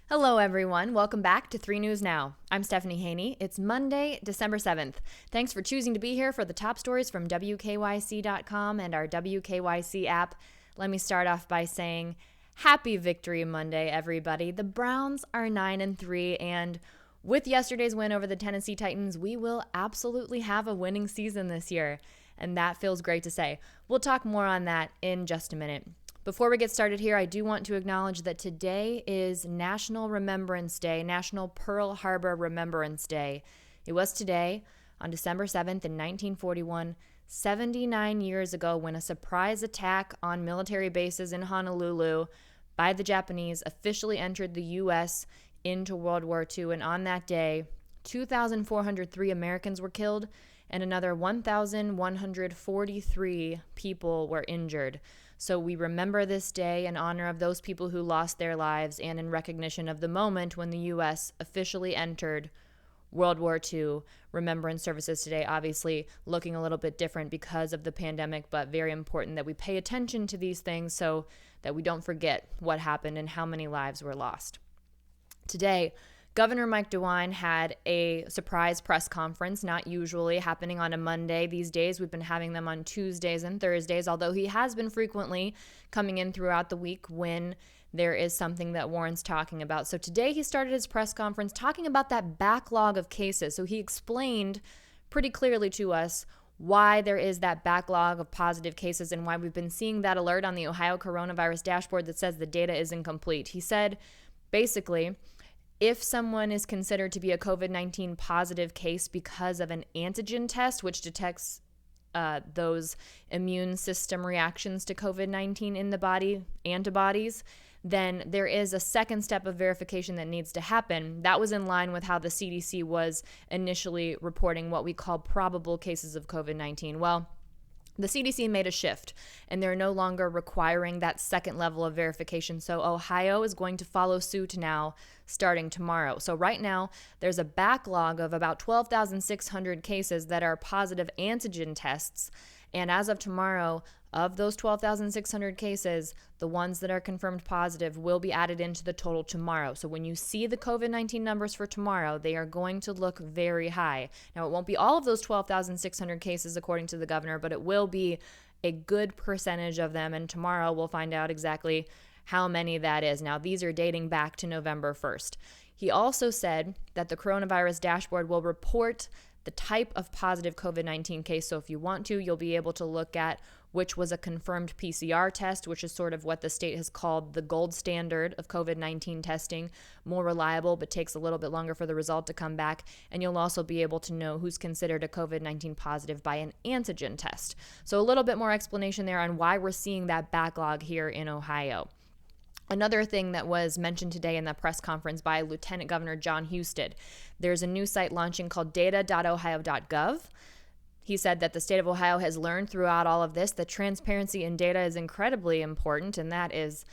Hello, everyone. Welcome back to 3 News Now. I'm Stephanie Haney. It's Monday, December 7th. Thanks for choosing to be here for the top stories from WKYC.com and our WKYC app. Let me start off by saying Happy Victory Monday, everybody. The Browns are 9-3, and with yesterday's win over the Tennessee Titans, we will absolutely have a winning season this year, and that feels great to say. We'll talk more on that in just a minute. Before we get started here, I do want to acknowledge that today is National Remembrance Day, National Pearl Harbor Remembrance Day. It was today, on December 7th in 1941, 79 years ago, when a surprise attack on military bases in Honolulu by the Japanese officially entered the U.S. into World War II. And on that day, 2,403 Americans were killed and another 1,143 people were injured. So we remember this day in honor of those people who lost their lives and in recognition of the moment when the U.S. officially entered World War II. Remembrance services today obviously looking a little bit different because of the pandemic, but very important that we pay attention to these things so that we don't forget what happened and how many lives were lost. Today, Governor Mike DeWine had a surprise press conference, not usually happening on a Monday. These days, we've been having them on Tuesdays and Thursdays, although he has been frequently coming in throughout the week when there is something that warrants talking about. So today he started his press conference talking about that backlog of cases. So he explained pretty clearly to us why there is that backlog of positive cases and why we've been seeing that alert on the Ohio coronavirus dashboard that says the data is incomplete. He said, basically, if someone is considered to be a COVID-19 positive case because of an antigen test, which detects those immune system reactions to COVID-19 in the body, antibodies, then there is a second step of verification that needs to happen. That was in line with how the CDC was initially reporting what we call probable cases of COVID-19. Well, the CDC made a shift, and they're no longer requiring that second level of verification. So Ohio is going to follow suit now starting tomorrow. So right now, there's a backlog of about 12,600 cases that are positive antigen tests. And as of tomorrow, of those 12,600 cases, the ones that are confirmed positive will be added into the total tomorrow. So when you see the COVID-19 numbers for tomorrow, they are going to look very high. Now, it won't be all of those 12,600 cases, according to the governor, but it will be a good percentage of them. And tomorrow we'll find out exactly how many that is. Now, these are dating back to November 1st. He also said that the coronavirus dashboard will report the type of positive COVID-19 case. So if you want to, you'll be able to look at which was a confirmed PCR test, which is sort of what the state has called the gold standard of COVID-19 testing, more reliable, but takes a little bit longer for the result to come back. And you'll also be able to know who's considered a COVID-19 positive by an antigen test. So a little bit more explanation there on why we're seeing that backlog here in Ohio. Another thing that was mentioned today in the press conference by Lieutenant Governor John Husted, there's a new site launching called data.ohio.gov. He said that the state of Ohio has learned throughout all of this that transparency in data is incredibly important, and that is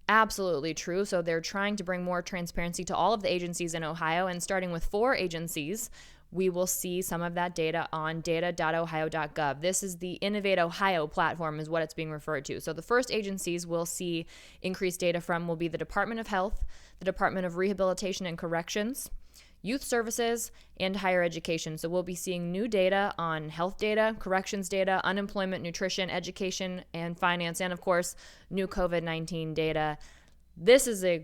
absolutely true. So they're trying to bring more transparency to all of the agencies in Ohio, and starting with 4 agencies, we will see some of that data on data.ohio.gov. This is the Innovate Ohio platform is what it's being referred to. So the first agencies we'll see increased data from will be the Department of Health, the Department of Rehabilitation and Corrections, Youth Services, and Higher Education. So we'll be seeing new data on health data, corrections data, unemployment, nutrition, education, and finance, and of course, new COVID-19 data. This is a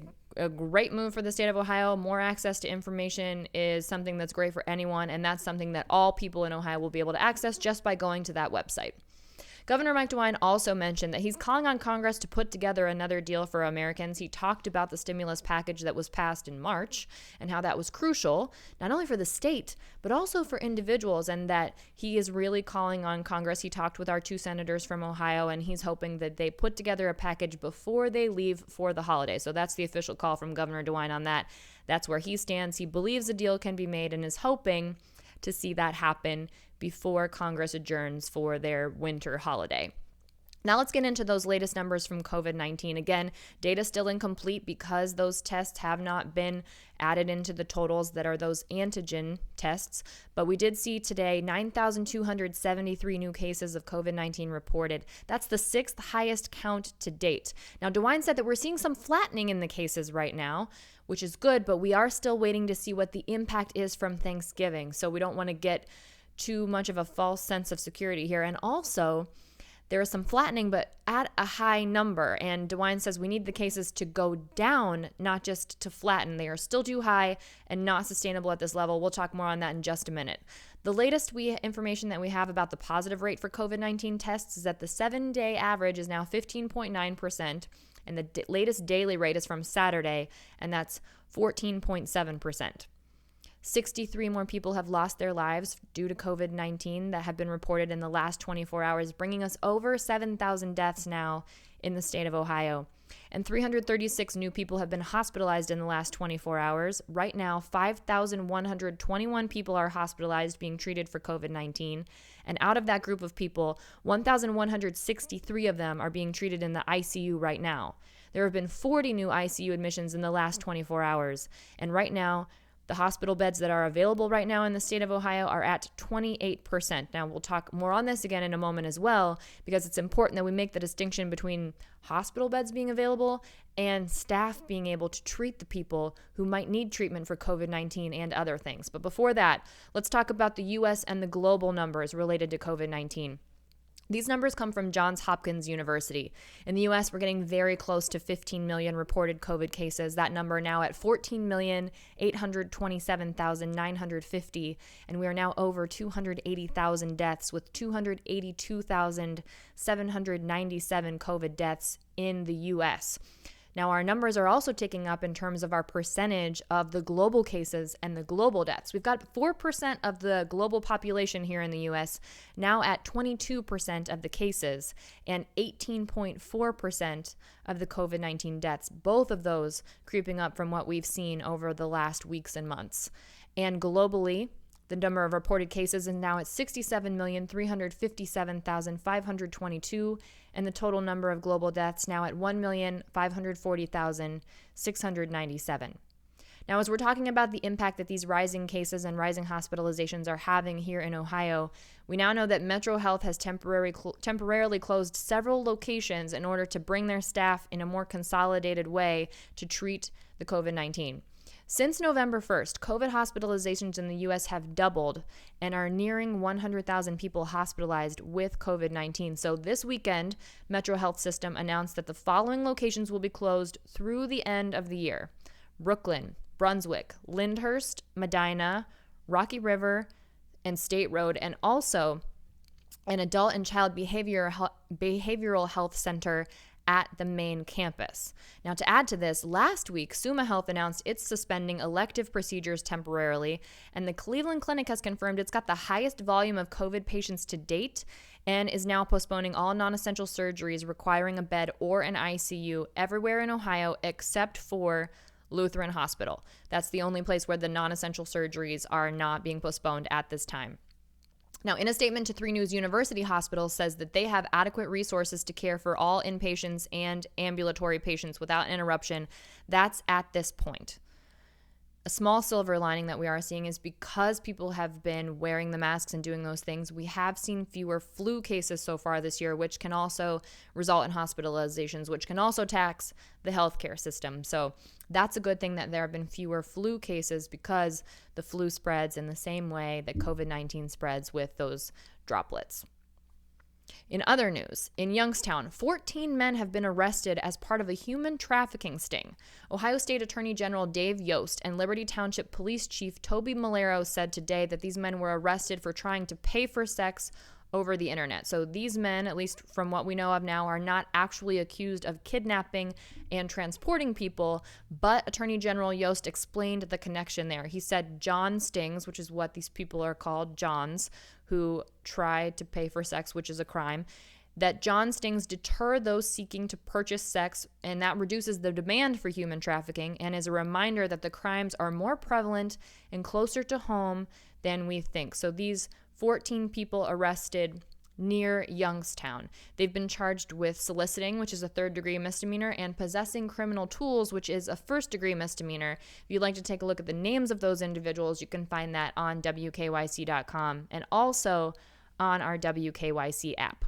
great move for the state of Ohio. More access to information is something that's great for anyone, and that's something that all people in Ohio will be able to access just by going to that website. Governor Mike DeWine also mentioned that he's calling on Congress to put together another deal for Americans. He talked about the stimulus package that was passed in March and how that was crucial, not only for the state, but also for individuals, and that he is really calling on Congress. He talked with our 2 senators from Ohio, and he's hoping that they put together a package before they leave for the holiday. So that's the official call from Governor DeWine on that. That's where he stands. He believes a deal can be made and is hoping to see that happen before Congress adjourns for their winter holiday. Now let's get into those latest numbers from COVID-19. Again, data still incomplete because those tests have not been added into the totals that are those antigen tests. But we did see today 9,273 new cases of COVID-19 reported. That's the 6th highest count to date. Now, DeWine said that we're seeing some flattening in the cases right now, which is good, but we are still waiting to see what the impact is from Thanksgiving. So we don't want to get too much of a false sense of security here. And also, there is some flattening, but at a high number. And DeWine says we need the cases to go down, not just to flatten. They are still too high and not sustainable at this level. We'll talk more on that in just a minute. The latest information that we have about the positive rate for COVID-19 tests is that the 7-day average is now 15.9%, and the latest daily rate is from Saturday, and that's 14.7%. 63 more people have lost their lives due to COVID-19 that have been reported in the last 24 hours, bringing us over 7,000 deaths now in the state of Ohio. And 336 new people have been hospitalized in the last 24 hours. Right now, 5,121 people are hospitalized being treated for COVID-19. And out of that group of people, 1,163 of them are being treated in the ICU right now. There have been 40 new ICU admissions in the last 24 hours. And right now, the hospital beds that are available right now in the state of Ohio are at 28%. Now, we'll talk more on this again in a moment as well, because it's important that we make the distinction between hospital beds being available and staff being able to treat the people who might need treatment for COVID-19 and other things. But before that, let's talk about the U.S. and the global numbers related to COVID-19. These numbers come from Johns Hopkins University. In the U.S., we're getting very close to 15 million reported COVID cases. That number now at 14,827,950, and we are now over 280,000 deaths, with 282,797 COVID deaths in the U.S. Now, our numbers are also ticking up in terms of our percentage of the global cases and the global deaths. We've got 4% of the global population here in the U.S., now at 22% of the cases and 18.4% of the COVID-19 deaths, both of those creeping up from what we've seen over the last weeks and months. And globally, the number of reported cases is now at 67,357,522, and the total number of global deaths now at 1,540,697. Now, as we're talking about the impact that these rising cases and rising hospitalizations are having here in Ohio, we now know that MetroHealth has temporarily closed several locations in order to bring their staff in a more consolidated way to treat the COVID-19. Since November 1st, COVID hospitalizations in the U.S. have doubled and are nearing 100,000 people hospitalized with COVID-19. So this weekend, MetroHealth System announced that the following locations will be closed through the end of the year: Brooklyn, Brunswick, Lyndhurst, Medina, Rocky River, and State Road, and also an adult and child behavioral health center at the main campus. Now, to add to this, last week, Summa Health announced it's suspending elective procedures temporarily, and the Cleveland Clinic has confirmed it's got the highest volume of COVID patients to date and is now postponing all non-essential surgeries requiring a bed or an ICU everywhere in Ohio except for Lutheran Hospital. That's the only place where the non-essential surgeries are not being postponed at this time. Now, in a statement to 3 News, University Hospital says that they have adequate resources to care for all inpatients and ambulatory patients without interruption. That's at this point. A small silver lining that we are seeing is because people have been wearing the masks and doing those things, we have seen fewer flu cases so far this year, which can also result in hospitalizations, which can also tax the healthcare system. So that's a good thing that there have been fewer flu cases, because the flu spreads in the same way that COVID-19 spreads with those droplets. In other news, in Youngstown, 14 men have been arrested as part of a human trafficking sting. Ohio State Attorney General Dave Yost and Liberty Township Police Chief Toby Malero said today that these men were arrested for trying to pay for sex over the internet. So these men, at least from what we know of now, are not actually accused of kidnapping and transporting people, but Attorney General Yost explained the connection there. He said John stings, which is what these people are called, Johns, who try to pay for sex, which is a crime, that John stings deter those seeking to purchase sex, and that reduces the demand for human trafficking, and is a reminder that the crimes are more prevalent and closer to home than we think. So these 14 people arrested near Youngstown. They've been charged with soliciting, which is a third-degree misdemeanor, and possessing criminal tools, which is a first-degree misdemeanor. If you'd like to take a look at the names of those individuals, you can find that on WKYC.com and also on our WKYC app.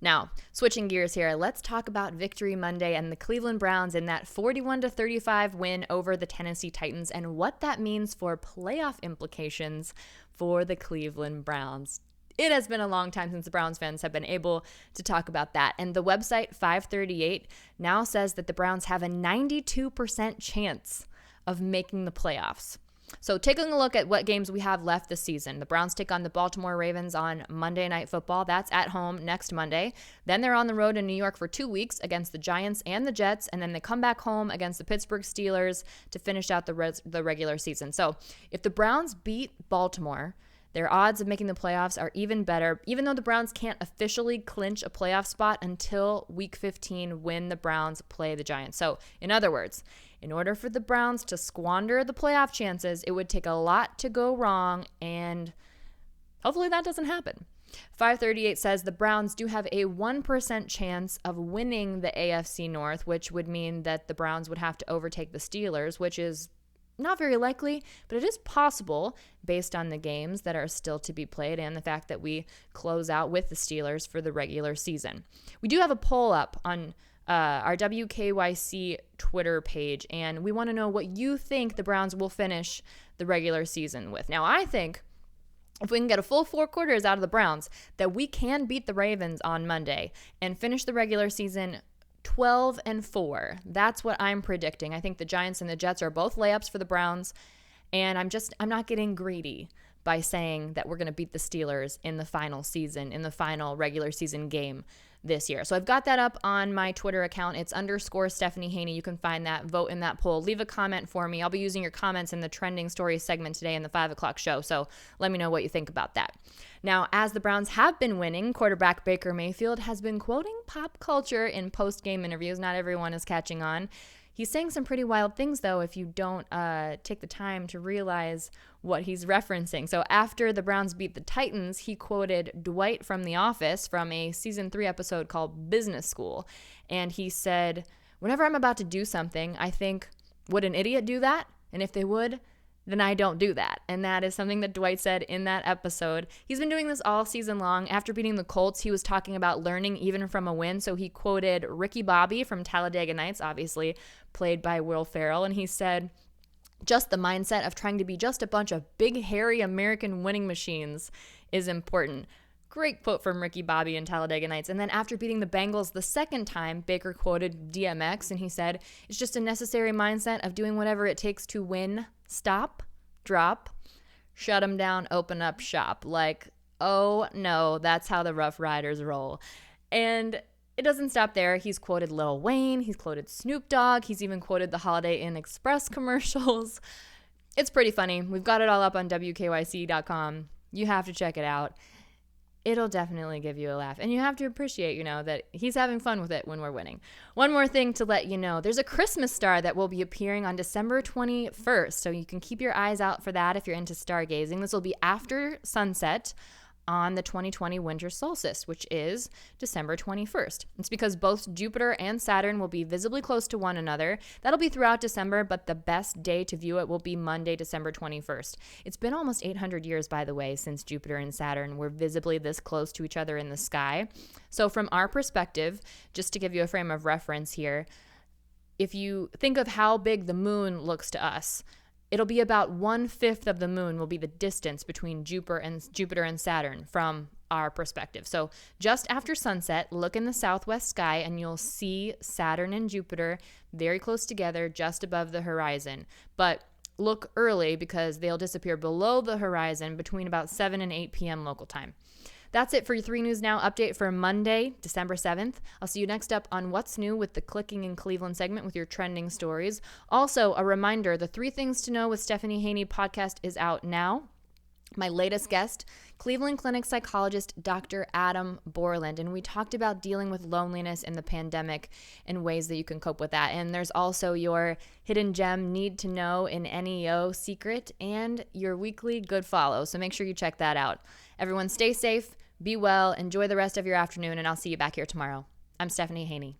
Now, switching gears here, let's talk about Victory Monday and the Cleveland Browns in that 41-35 win over the Tennessee Titans and what that means for playoff implications for the Cleveland Browns. It has been a long time since the Browns fans have been able to talk about that. And the website 538 now says that the Browns have a 92% chance of making the playoffs. So taking a look at what games we have left this season. The Browns take on the Baltimore Ravens on Monday Night Football. That's at home next Monday. Then they're on the road in New York for 2 weeks against the Giants and the Jets. And then they come back home against the Pittsburgh Steelers to finish out the regular season. So if the Browns beat Baltimore, their odds of making the playoffs are even better, even though the Browns can't officially clinch a playoff spot until Week 15 when the Browns play the Giants. So, in other words, in order for the Browns to squander the playoff chances, it would take a lot to go wrong, and hopefully that doesn't happen. 538 says the Browns do have a 1% chance of winning the AFC North, which would mean that the Browns would have to overtake the Steelers, which is not very likely, but it is possible based on the games that are still to be played and the fact that we close out with the Steelers for the regular season. We do have a poll up on our WKYC Twitter page, and we want to know what you think the Browns will finish the regular season with. Now, I think if we can get a full 4 quarters out of the Browns, that we can beat the Ravens on Monday and finish the regular season 12-4. That's what I'm predicting. I think the Giants and the Jets are both layups for the Browns, and I'm not getting greedy by saying that we're going to beat the Steelers in the final season, in the final regular season game this year. So I've got that up on my Twitter account. It's _ Stephanie Haney. You can find that. Vote in that poll. Leave a comment for me. I'll be using your comments in the trending stories segment today in the 5 o'clock show. So let me know what you think about that. Now, as the Browns have been winning, quarterback Baker Mayfield has been quoting pop culture in post-game interviews. Not everyone is catching on. He's saying some pretty wild things, though, if you don't take the time to realize what he's referencing. So after the Browns beat the Titans, he quoted Dwight from The Office from a season 3 episode called Business School. And he said, whenever I'm about to do something, I think, would an idiot do that? And if they would, then I don't do that. And that is something that Dwight said in that episode. He's been doing this all season long. After beating the Colts, he was talking about learning even from a win. So he quoted Ricky Bobby from Talladega Nights, obviously played by Will Ferrell. And he said, just the mindset of trying to be just a bunch of big, hairy American winning machines is important. Great quote from Ricky Bobby in Talladega Nights. And then after beating the Bengals the second time, Baker quoted DMX, and he said, it's just a necessary mindset of doing whatever it takes to win. Stop, drop, shut them down, open up shop. Like, oh no, that's how the Rough Riders roll. And it doesn't stop there. He's quoted Lil Wayne. He's quoted Snoop Dogg. He's even quoted the Holiday Inn Express commercials. It's pretty funny. We've got it all up on WKYC.com. You have to check it out. It'll definitely give you a laugh. And you have to appreciate, that he's having fun with it when we're winning. One more thing to let you know. There's a Christmas star that will be appearing on December 21st. So you can keep your eyes out for that if you're into stargazing. This will be after sunset on the 2020 winter solstice, which is December 21st. It's because both Jupiter and Saturn will be visibly close to one another. That'll be throughout December, but the best day to view it will be Monday, December 21st. It's been almost 800 years, by the way, since Jupiter and Saturn were visibly this close to each other in the sky. So from our perspective, just to give you a frame of reference here, if you think of how big the moon looks to us, it'll be about 1/5 of the moon will be the distance between Jupiter and Saturn from our perspective. So just after sunset, look in the southwest sky and you'll see Saturn and Jupiter very close together just above the horizon. But look early because they'll disappear below the horizon between about 7 and 8 p.m. local time. That's it for your 3 News Now update for Monday, December 7th. I'll see you next up on What's New with the Clicking in Cleveland segment with your trending stories. Also, a reminder, the 3 Things to Know with Stephanie Haney podcast is out now. My latest guest, Cleveland Clinic psychologist Dr. Adam Borland, and we talked about dealing with loneliness in the pandemic and ways that you can cope with that. And there's also your hidden gem need to know in NEO secret and your weekly good follow. So make sure you check that out. Everyone stay safe, Be well, enjoy the rest of your afternoon, and I'll see you back here tomorrow. I'm Stephanie Haney.